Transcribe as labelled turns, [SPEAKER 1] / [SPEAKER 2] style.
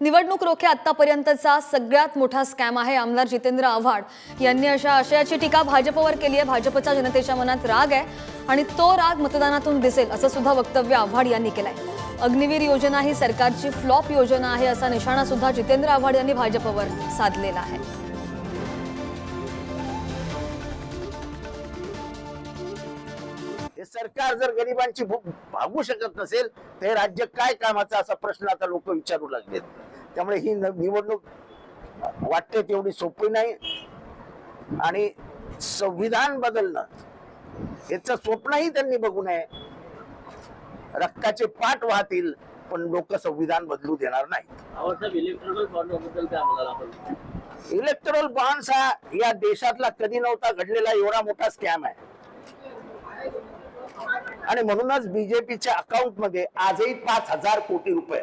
[SPEAKER 1] निवडणूक रोखे आतापर्यंतचा सगळ्यात मोठा स्कॅम आहे। आमदार जितेंद्र आव्हाड यांनी अशा आशयाची टीका भाजपवर केली आहे। भाजपच्या जनतेच्या मनात राग आहे आणि तो राग मतदानातून दिसेल असं सुद्धा वक्तव्य आव्हाड यांनी केलंय। अग्निवीर योजना ही सरकारची फ्लॉप योजना आहे असा निशाणा सुद्धा जितेंद्र आव्हाड यांनी भाजपवर साधलेला आहे।
[SPEAKER 2] सरकार जर गरिबांची भूक भागू शकत नसेल तर राज्य काय कामाचा असा प्रश्न आता लोक विचारू लागलेत। त्यामुळे ही निवडणूक वाटते तेवढी सोपी नाही आणि संविधान बदलणं याचं स्वप्नही त्यांनी बघू नये। रक्ताचे पाठ वाहतील पण लोक संविधान बदलू देणार नाही। इलेक्टोरल बॉन्ड्स हा या देशातला कधी नव्हता घडलेला एवढा मोठा स्कॅम आहे आणि म्हणूनच बीजेपीच्या अकाउंट मध्ये आजही 5,000 कोटी रुपये